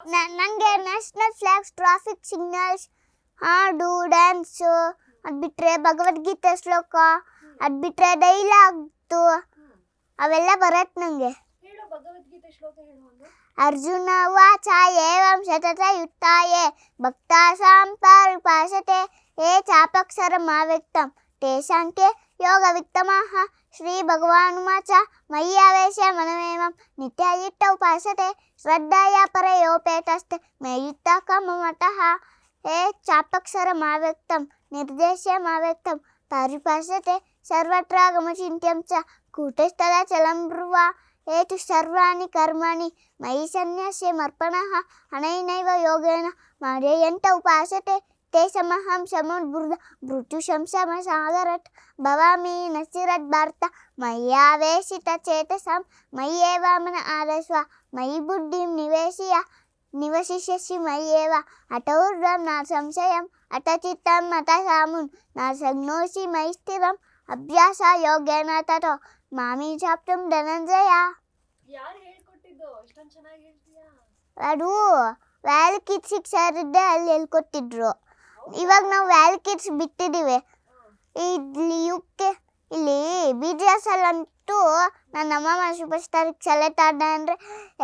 ನನಗೆ national flags, traffic signals, ಹಾಡು, dance, ಅದು ಬಿಟ್ಟರೆ ಭಗವದ್ಗೀತೆ ಶ್ಲೋಕ, ಅದು ಬಿಟ್ಟರೆ ಡೈಲಾಗ್ತು ಅವೆಲ್ಲ ಬರತ್ತೆ ನನಗೆ. ಭಗವದ್ಗೀತೆ ಶ್ಲೋಕ ಹೇಳು ಒಂದು. ಅರ್ಜುನ ವಾಚ ಏವಂ ಶತತ ಯುಕ್ತಾಯೇ ಭಕ್ತಾಸಾಂ ಪರಿಪಾಷತೆ ಯೇ ಚಾಪಕ್ಷರಮವ್ಯಕ್ತಂ ತೇಷಾಂತೆ ಯೋಗವಿತ್ತಮಃ. ಶ್ರೀ ಭಗವಾನುವಾಚ ಮಯ್ಯಾವೇಶ ಮನಮೇವಂ ನಿತ್ಯಯುಕ್ತ ಉಪಾಸತೆ ಶ್ರದ್ಧಾಯ ಪರಯೋಪೇತಸ್ತೆ ಮೇಯುಕ್ತಕಮಮತಃ. ಯೇ ಚಾಪಕ್ಷರಮವ್ಯಕ್ತಂ ನಿರ್ದೇಶ್ಯಮವ್ಯಕ್ತಂ ಪರಿಪಾಷತೆ ಸರ್ವತ್ರ ಗಮಚಿಂತ್ಯಂ ಚ ಕೂಟಸ್ಥಲಚಲಂ ಬ್ರುವ. ಏತು ಸರ್ವಾಣಿ ಕರ್ಮಾಣಿ ಮಯಿ ಸನ್ಯಾಸ್ಯ ಮರ್ಪಣಃ ಅನೈನೈವ ಯೋಗೇನ ಮಾರ್ಯಯಂತ ಉಪಾಸತೆ ತೇ ಸಮಹಂ ಸಮುದ್ಬುರ್ಧ ಮೃತ್ಯು ಸಂಸಮಸಾಗರಟ್ ಭವಾಮಿ ನಚಿರದ್ ಭಾರತ ಮಯ್ಯಾವೇಶಿತ ಚೇತಸಂ ಮಯ್ಯೇವ ಮನ ಆದಸ್ವ ಮಯಿ ಬುದ್ಧಿಂ ನಿವಸಿಷ್ಯಸಿ ಮಯ್ಯೇವ ಅಟೌರ್ವಂ ನ ಸಂಶಯಂ ಅಟ ಚಿತ್ತಂ ಅಟ ಸಾಮುನ್ ನ ಸಂಜ್ಞೋಸಿ ಮಯಿ ಸ್ಥಿರಂ ಅಭ್ಯಾಸ ಯೋಗೇನ ತತೋ ಮಾಮಿ ಚಾಪ್ತಂ ಧನಂಜಯ. ಯಾರು ಹೇಳ್ಕೊಟ್ಟಿದ್ದು ಇಷ್ಟೊಂದು ಚೆನ್ನಾಗಿ ಹೇಳ್ತೀಯಾ? ಅದು ವ್ಯಾಲಿ ಕಿಡ್ಸಿಗೆ ಸೇರಿದ್ದೆ, ಅಲ್ಲಿ ಹೇಳ್ಕೊಟ್ಟಿದ್ರು. ಇವಾಗ ನಾವು ವ್ಯಾಲಿ ಕಿಡ್ಸ್ ಬಿಟ್ಟಿದ್ದೀವಿ. ಇಲ್ಲಿ BGS ಅಲ್ಲಂತೂ ನನ್ನ ಅಮ್ಮಮ್ಮ ಸೂಪರ್ ಸ್ಟಾರಿಗೆ ಸೆಲೆಕ್ಟ್ ಆದ ಅಂದರೆ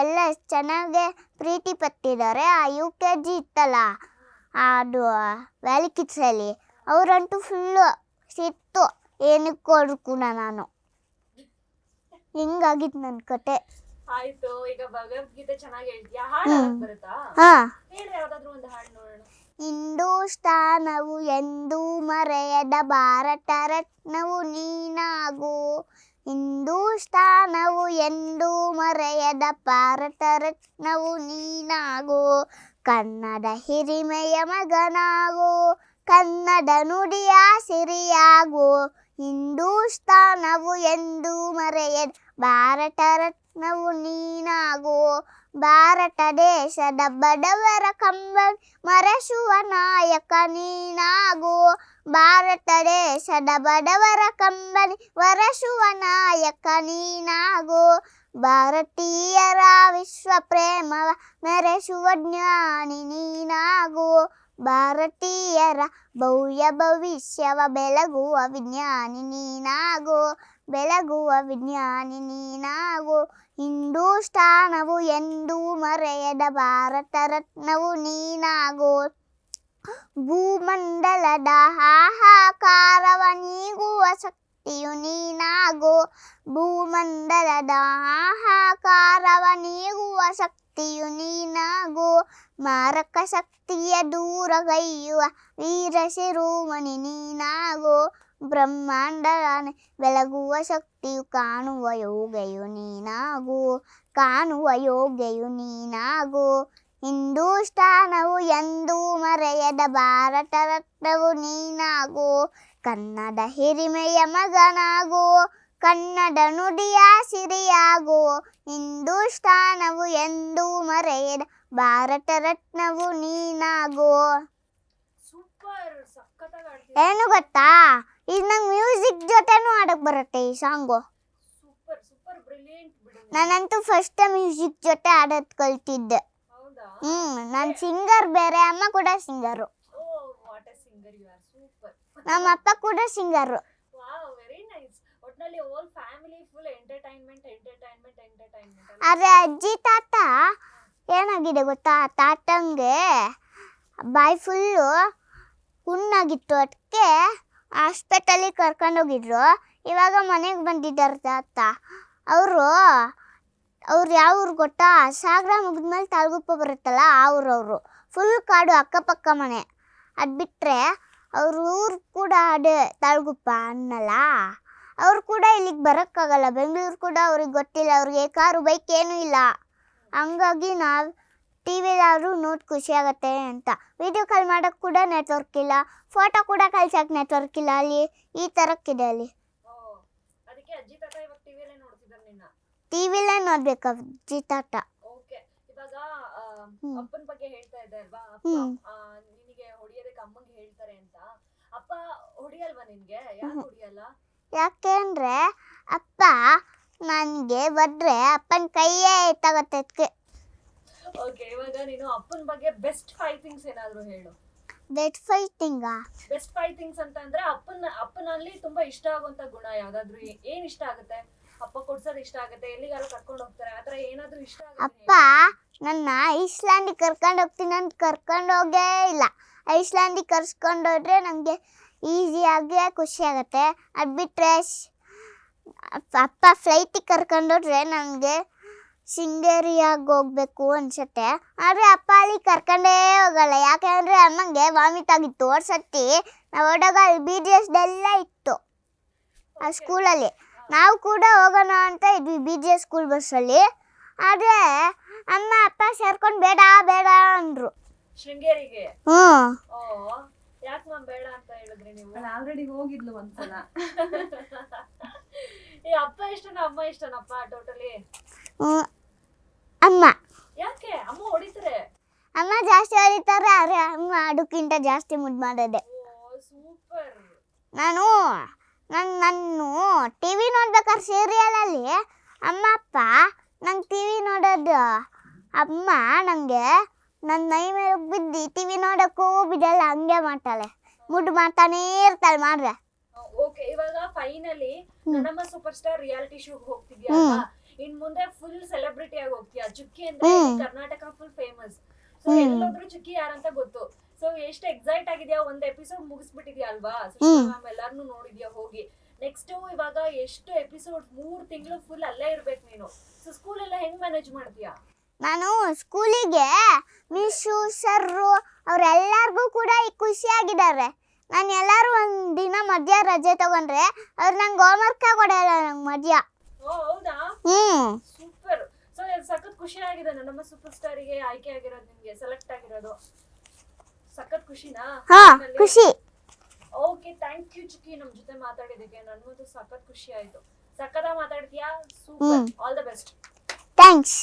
ಎಲ್ಲ ಚೆನ್ನಾಗೆ ಪ್ರೀತಿ ಪಟ್ಟಿದ್ದಾರೆ. ಆ UKG ಇತ್ತಲ್ಲ, ಅದು ವ್ಯಾಲಿ ಕಿಡ್ಸಲ್ಲಿ ಅವರಂತೂ ಫುಲ್ಲು ಸಿಟ್ಟು, ಏನಕ್ಕೆ ಕೊಡ್ಕು ನಾನು. ಹಿಂಗಾಗಿತ್ತು ನನ್ನ ಕತೆ. ಆಯ್ತು, ಈಗ ಭಗವದ್ಗೀತೆ ಚೆನ್ನಾಗಿ ಹೇಳ್ತೀಯಾ? ಹಾಡು ಬರುತ್ತಾ? ಹೇಳಿ ಯಾವ್ದಾದ್ರು ಒಂದು ಹಾಡು ನೋಡೋಣ. ಹಿಂದೂಸ್ತಾನವು ಎಂದೂ ಮರೆಯದ ಭಾರತ ರತ್ನವು ನೀನಾಗು. ಹಿಂದೂಸ್ತಾನವು ಎಂದೂ ಮರೆಯದ ಭಾರತ ರತ್ನವು ನೀನಾಗು. ಕನ್ನಡ ಹಿರಿಮೆಯ ಮಗನಾಗು, ಕನ್ನಡ ನುಡಿಯ ಸಿರಿಯಾಗು. ಹಿಂದೂಸ್ತಾನವು ಎಂದೂ ಮರೆಯದ ಭಾರತ ರತ್ನವು ನೀನಾಗು. ಭಾರತ ದೇಶದ ಬಡವರ ಕಂಬನಿ ಮರೆಸುವ ನಾಯಕ ನೀನಾಗು. ಭಾರತ ದೇಶದ ಬಡವರ ಕಂಬನಿ ಮರೆಸುವ ನಾಯಕ ನೀನಾಗು. ಭಾರತೀಯರ ವಿಶ್ವ ಪ್ರೇಮವ ಮೆರೆಸುವ ಜ್ಞಾನಿ ನೀನಾಗು. ಭಾರತೀಯರ ಭವ್ಯ ಭವಿಷ್ಯವ ಬೆಳಗುವ ವಿಜ್ಞಾನಿ ನೀನಾಗು. ಬೆಳಗುವ ವಿಜ್ಞಾನಿ ನೀನಾಗು. ಹಿಂದೂಸ್ತಾನವು ಎಂದೂ ಮರೆಯದ ಭಾರತ ರತ್ನವು ನೀನಾಗು. ಭೂಮಂಡಲದ ಹಾಹಾಕಾರವ ನೀಗುವ ಶಕ್ತಿಯು ನೀನಾಗು. ಭೂಮಂಡಲದ ಹಾಹಾಕಾರವ ನೀಗುವ ಶಕ್ತಿಯು ನೀನಾಗು. ಮಾರಕ ಶಕ್ತಿಯ ದೂರಗೈಯುವ ವೀರ ಶಿರೋಮಣಿ ನೀನಾಗು. ಬ್ರಹ್ಮಾಂಡನ ಬೆಳಗುವ ಶಕ್ತಿಯು ಕಾಣುವ ಯೋಗ್ಯಯು ನೀನಾಗು. ಕಾಣುವ ಯೋಗ್ಯಯು ನೀನಾಗು. ಹಿಂದೂಸ್ತಾನವು ಎಂದೂ ಮರೆಯದ ಭಾರತ ರತ್ನವು ನೀನಾಗು. ಕನ್ನಡ ಹಿರಿಮೆಯ ಮಗನಾಗು, ಕನ್ನಡ ನುಡಿಯ ಸಿರಿಯಾಗು. ಹಿಂದೂಸ್ತಾನವು ಎಂದೂ ಮರೆಯದ ಭಾರತ ರತ್ನವು ನೀನಾಗು. ಏನು ಗೊತ್ತಾ, ಇದು ನಂಗೆ ಮ್ಯೂಸಿಕ್ ಜೊತೆನೂ ಆಡಕ್ಕೆ ಬರುತ್ತೆ ಈ ಸಾಂಗು. ನಾನಂತೂ ಫಸ್ಟ್ ಮ್ಯೂಸಿಕ್ ಜೊತೆ ಆಡೋದು ಕಲ್ತಿದ್ದೆ. ನಾನು ಸಿಂಗರ್ ಬೇರೆ, ಅಮ್ಮ ಕೂಡ ಸಿಂಗರು. ನಮ್ಮ ಅಪ್ಪ ಕೂಡ ಸಿಂಗರು. ಆದರೆ ಅಜ್ಜಿ ತಾತ ಏನಾಗಿದೆ ಗೊತ್ತಾ, ತಾತಂಗೆ ಬಾಯಿ ಫುಲ್ಲು ಹುಣ್ಣಾಗಿತ್ತು. ಅದಕ್ಕೆ ಹಾಸ್ಪಿಟಲಿಗೆ ಕರ್ಕೊಂಡೋಗಿದ್ರು. ಇವಾಗ ಮನೆಗೆ ಬಂದಿದ್ದಾರೆ ತಾತ. ಅವರು ಯಾವ ಊರು ಗೊತ್ತಾ, ಸಾಗರ ಮುಗಿದ್ಮೇಲೆ ತಾಳಗುಪ್ಪ ಬರುತ್ತಲ್ಲ ಆ ಊರವರು. ಫುಲ್ ಕಾಡು, ಅಕ್ಕಪಕ್ಕ ಮನೆ. ಅದು ಬಿಟ್ಟರೆ ಅವ್ರ ಊರು ಕೂಡ ಅದೇ ತಾಳಗುಪ್ಪ ಅನ್ನಲ್ಲ. ಅವ್ರು ಕೂಡ ಇಲ್ಲಿಗೆ ಬರೋಕ್ಕಾಗಲ್ಲ. ಬೆಂಗಳೂರು ಕೂಡ ಅವ್ರಿಗೆ ಗೊತ್ತಿಲ್ಲ. ಅವ್ರಿಗೆ ಕಾರು ಬೈಕ್ ಏನೂ ಇಲ್ಲ. ಹಂಗಾಗಿ ನಾವು ಟಿವಿಲಾದ್ರೂ ನೋಡಿ ಖುಷಿಯಾಗತ್ತೆ ಅಂತ. ವಿಡಿಯೋ ಕಾಲ್ ಮಾಡೋಕ್ಕೆ ಕೂಡ ನೆಟ್ವರ್ಕ್ ಇಲ್ಲ. ಫೋಟೋ ಕೂಡ ಕಳ್ಸೋಕ್ಕೆ ನೆಟ್ವರ್ಕ್ ಇಲ್ಲ. ಅಲ್ಲಿ ಈ ಥರಕ್ಕಿದೆ ಅಲ್ಲಿ. ಟಿವಿಲೇ ನೋಡ್ಬೇಕು ಅಜ್ಜಿ ತಾತ. ಅಪ್ಪನ ಬಗ್ಗೆ ಹೇಳ್ತಾ ಇದ್ದೆ ಅಲ್ವಾ, ನಿನಗೆ ಹೊಡಿಯೋದಕ್ಕೆ ಅಮ್ಮಂಗೆ ಹೇಳ್ತಾರೆ ಅಂತ. ಅಪ್ಪ ಹೊಡಿಯಲ್ವಾ ನಿನ್ಗೆ? ಯಾಕೆ ಹೊಡಿಯಲ್ಲ? ಯಾಕೆಂದ್ರೆ ಅಪ್ಪ ನನಗೆ ಬಡ್ರೆ ಅಪ್ಪನ ಕೈಯೇ ತಗತ್ತೆ. ಓಕೆ, ಇವಾಗ ನೀನು ಅಪ್ಪನ ಬಗ್ಗೆ ಬೆಸ್ಟ್ 5 ಥಿಂಗ್ಸ್ ಏನಾದ್ರು ಹೇಳು. ಬೆಟ್ ಫೈಟಿಂಗಾ? ಬೆಸ್ಟ್ 5 ಥಿಂಗ್ಸ್ ಅಂತ ಅಂದ್ರೆ ಅಪ್ಪನಲ್ಲಿ ತುಂಬಾ ಇಷ್ಟ ಆಗುವಂತ ಗುಣ ಯಾವ್ದಾದ್ರು ಏನ್ ಇಷ್ಟ ಆಗುತ್ತೆ? ಅಪ್ಪ ಕೊಡ್ಸೋದು ಇಷ್ಟ ಆಗುತ್ತೆ, ಎಲ್ಲಿಗಾರು ಕರ್ಕೊಂಡು ಹೋಗ್ತಾರೆ, ಆತರ ಏನಾದ್ರು ಇಷ್ಟ ಅಪ್ಪ ನನ್ನ ಐಸ್ಲ್ಯಾಂಡಿಗೆ ಕರ್ಕೊಂಡು ಹೋಗ್ತೀನಿ ಅಂತ ಕರ್ಕೊಂಡು ಹೋಗೇ ಇಲ್ಲ. ಐಸ್ಲ್ಯಾಂಡಿಗೆ ಕರ್ಸ್ಕೊಂಡೋದ್ರೆ ನನಗೆ ಈಸಿಯಾಗಿ ಖುಷಿ ಆಗುತ್ತೆ. ಅದು ಬಿಟ್ಟರೆ ಅಪ್ಪ ಫ್ಲೈಟಿಗೆ ಕರ್ಕೊಂಡೋದ್ರೆ ನನಗೆ ಶೃಂಗೇರಿಯಾಗಿ ಹೋಗ್ಬೇಕು ಅನ್ಸುತ್ತೆ. ಆದರೆ ಅಪ್ಪ ಅಲ್ಲಿ ಕರ್ಕೊಂಡೇ ಹೋಗಲ್ಲ, ಯಾಕೆಂದರೆ ಅಮ್ಮಂಗೆ ವಾಮಿಟ್ ಆಗಿತ್ತು. ಸತಿ ನಾವು ಹೋದಾಗ ಅಲ್ಲಿ BGS ಎಲ್ಲ ಇತ್ತು ಆ ಸ್ಕೂಲಲ್ಲಿ. ನಾವು ಕೂಡ ಹೋಗೋಣ ಅಂತ ಇದ್ವಿ BGS ಸ್ಕೂಲ್ ಬಸ್ಸಲ್ಲಿ. ಆದರೆ ಅಮ್ಮ ಅಪ್ಪ ಸೇರ್ಕೊಂಡು ಬೇಡ ಬೇಡ ಅಂದರು ಶೃಂಗೇರಿಗೆ. ಹ್ಞೂ. ಓ, ಯಾಕೆ ಮ್ಯಾಮ್ ಬೇಡ ಅಂತ ಹೇಳಿದ್ರಿ ನೀವು? ಆಲ್ರೆಡಿ ಹೋಗಿದ್ಲು ಒಂದ್ಸಲ. ಈ ಅಪ್ಪ ಇಷ್ಟನಾ ಅಮ್ಮ ಇಷ್ಟನಪ್ಪ ಟೋಟಲಿ? ಅಮ್ಮ. ಯಾಕೆ ಅಮ್ಮ ಹೊಡಿತಾರೆ? ಅಮ್ಮ ಜಾಸ್ತಿ ಹೊಡಿತಾರೆ, ಆದರೆ ಅಮ್ಮ ಅದಕ್ಕಿಂತ ಜಾಸ್ತಿ ಮುದ್ದು ಮಾಡೋದೆ. ಓ ಸೂಪರ್. ನಾನು TV ನೋಡ್ಬೇಕಾದ್ರೆ ಸೀರಿಯಲಲ್ಲಿ ಅಮ್ಮ ಅಪ್ಪ ನಂಗೆ TV ನೋಡೋದು. ಅಮ್ಮ ನನಗೆ ನನ್ನ ಮೈ ಮೇಲೆ ಬಿದ್ದು TV ನೋಡೋಕ್ಕೂ ಬಿಡಲ್ಲ, ಹಂಗೆ ಮಾಡ್ತಾಳೆ, ಮುದ್ದು ಮಾಡ್ತಾನೇ ಇರ್ತಾಳೆ ಮಾಡ್ರೆ. ಓಕೆ, ಇವಾಗ ಫೈನಲಿ ನನ್ನಮ್ಮ ಸೂಪರ್ ಸ್ಟಾರ್ ರಿಯಾಲಿಟಿ ಶೋಗೆ ಹೋಗ್ತಿದ್ಯಾ ಅಲ್ವಾ? ಇನ್ ಮುಂದೆ ಫುಲ್ ಸೆಲೆಬ್ರಿಟಿ ಆಗಿ ಹೋಗ್ತೀಯಾ. ಚುಕ್ಕಿ ಅಂದ್ರೆ ಕರ್ನಾಟಕ ಫುಲ್ ಫೇಮಸ್. ಸೊ ಎಲ್ಲೋದ್ರು ಚುಕ್ಕಿ ಯಾರಂತ ಗೊತ್ತು. ಸೊ ಎಷ್ಟು ಎಕ್ಸೈಟ್ ಆಗಿದ್ಯಾ? ಒಂದ್ ಎಪಿಸೋಡ್ ಮುಗಿಸ್ಬಿಟ್ಟಿದ್ಯಾ ಅಲ್ವಾ? ಮ್ಯಾಮ್ ಎಲ್ಲಾರ್ನು ನೋಡಿದ್ಯಾ ಹೋಗಿ? ನೆಕ್ಸ್ಟ್ ಇವಾಗ ಎಷ್ಟು ಎಪಿಸೋಡ್? 3 ತಿಂಗಳು ಫುಲ್ ಅಲ್ಲೇ ಇರ್ಬೇಕು ನೀನು. ಸೊ ಸ್ಕೂಲ್ ಎಲ್ಲ ಹೆಂಗ್ ಮ್ಯಾನೇಜ್ ಮಾಡ್ತೀಯಾ? ನಾನು ಸ್ಕೂಲಿಗೆ ಮಿಸ್ಸು ಸರ್ರು ಅವರೆಲ್ಲರಿಗೂ ಕೂಡ ಖುಷಿಯಾಗಿದ್ದಾರೆ. ನಾನು ಎಲ್ಲರೂ ಒಂದು ದಿನ ಮಧ್ಯ ರಜೆ ತಗೊಂಡ್ರೆ ಅವ್ರು ನಂಗೆ ಹೋಮ್ವರ್ಕ್ ಕೊಡಲ್ಲ, ನಂಗೆ ಮಧ್ಯ. ಓ ಹೌದಾ? ಸೂಪರ್. ಸೊ ಸಖತ್ ಖುಷಿ ಆಗಿದೆ ನನ್ನಮ್ಮ ಸೂಪರ್ ಸ್ಟಾರಿಗೆ ಆಯ್ಕೆ ಆಗಿರೋದು, ನಿಮ್ಗೆ ಸೆಲೆಕ್ಟ್ ಆಗಿರೋದು. ಸಖತ್ ಖುಷಿನಾ? ಖುಷಿ. ಓಕೆ, ಥ್ಯಾಂಕ್ ಯು ಚುಕ್ಕಿ ನಮ್ ಜೊತೆ ಮಾತಾಡಿದಕ್ಕೆ. ನನಗಂತೂ ಸಖತ್ ಖುಷಿ ಆಯ್ತು. ಸಖತ್ ಮಾತಾಡ್ತೀಯಾ? Super. All the best. Thanks.